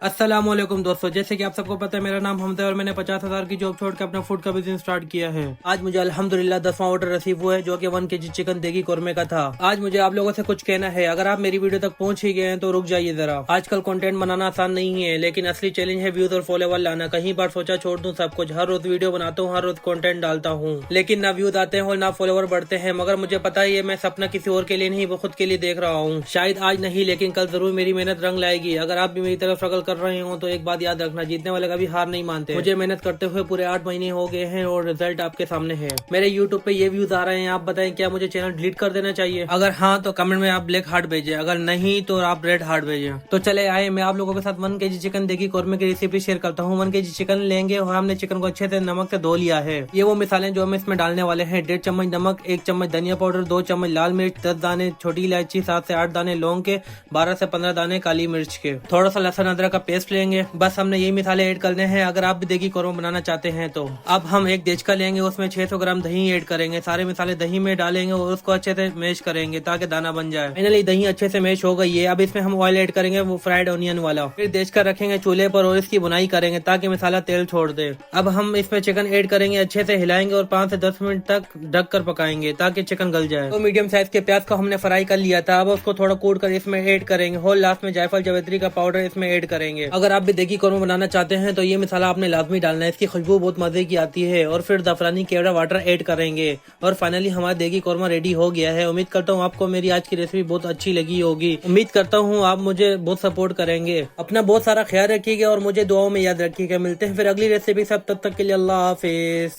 अस्सलामुअलैकुम दोस्तों, जैसे कि आप सबको पता है मेरा नाम हमजा है और मैंने 50,000 की जॉब छोड़ के अपना फूड का बिजनेस स्टार्ट किया है। आज मुझे अल्हम्दुलिल्लाह 10वां ऑर्डर रिसीव हुआ है जो कि 1 kg चिकन देगी कोरमे का था। आज मुझे आप लोगों से कुछ कहना है। अगर आप मेरी वीडियो तक पहुंच ही गए हैं तो रुक जाइए जरा। आजकल कंटेंट बनाना आसान नहीं है, लेकिन असली चैलेंज है व्यूज और फॉलोवर लाना। कहीं बार सोचा छोड़ दूं सब कुछ, हर रोज वीडियो बनाता हूँ, हर रोज कंटेंट डालता हूँ, लेकिन ना व्यूज आते हैं और ना फॉलोवर बढ़ते हैं। मगर मुझे पता है ये मैं सपना किसी और के लिए नहीं, वो खुद के लिए देख रहा हूँ। शायद आज नहीं, लेकिन कल जरूर मेरी मेहनत रंग लाएगी। अगर आप भी मेरी तरफ स्ट्रगल कर रहे हो तो एक बात याद रखना, जीतने वाले कभी हार नहीं मानते। मुझे मेहनत करते हुए पूरे 8 महीने हो गए हैं और रिजल्ट आपके सामने है। मेरे यूट्यूब पे ये व्यूज आ रहे हैं, आप बताएं क्या मुझे चैनल डिलीट कर देना चाहिए? अगर हाँ तो कमेंट में आप ब्लैक हार्ट भेजें, अगर नहीं तो आप रेड हार्ट भेजें। तो चले आए, मैं आप लोगों के साथ 1 kg चिकन देगी कोरमे की रेसिपी शेयर करता हूँ। 1 kg चिकन लेंगे और हमने चिकन को अच्छे से नमक से धो लिया है। ये वो मिसालें जो हम इसमें डालने वाले हैं। 1.5 चम्मच नमक, 1 चम्मच धनिया पाउडर, 2 चम्मच लाल मिर्च, 10 दाने छोटी इलायची, 7 से 8 दाने लौंग के, 12 से 15 दाने काली मिर्च के, थोड़ा सा लहसुन अदरक का पेस्ट लेंगे। बस हमने यही मिसाले ऐड करने हैं। अगर आप भी देगी कोरमा बनाना चाहते हैं तो अब हम एक देचका लेंगे, उसमें 600 ग्राम दही ऐड करेंगे। सारे मिसाले दही में डालेंगे और उसको अच्छे से मैश करेंगे ताकि दाना बन जाए। फाइनली दही अच्छे से मैश हो गई है। अब इसमें हम ऑयल ऐड करेंगे, वो फ्राइड ऑनियन वाला। फिर देचका रखेंगे चूल्हे पर और इसकी बुनाई करेंगे ताकि मसाला तेल छोड़ दे। अब हम इसमें चिकन ऐड करेंगे, अच्छे से हिलाएंगे और 5 से 10 मिनट तक ढक कर पकाएंगे ताकि चिकन गल जाए। तो मीडियम साइज के प्याज को हमने फ्राई कर लिया था, अब उसको थोड़ा कूट कर इसमें ऐड करेंगे और लास्ट में जायफल जावित्री का पाउडर इसमें ऐड करेंगे। अगर आप भी देगी कोरमा बनाना चाहते हैं तो ये मसाला आपने लाजमी डालना है, इसकी खुशबू बहुत मजे की आती है। और फिर जाफरानी केवड़ा वाटर ऐड करेंगे और फाइनली हमारा देगी कोरमा रेडी हो गया है। उम्मीद करता हूँ आपको मेरी आज की रेसिपी बहुत अच्छी लगी होगी। उम्मीद करता हूँ आप मुझे बहुत सपोर्ट करेंगे। अपना बहुत सारा ख्याल रखिएगा और मुझे दुआओं में याद रखिएगा। मिलते हैं फिर अगली रेसिपी, सब तब तक के लिए अल्लाह हाफिज।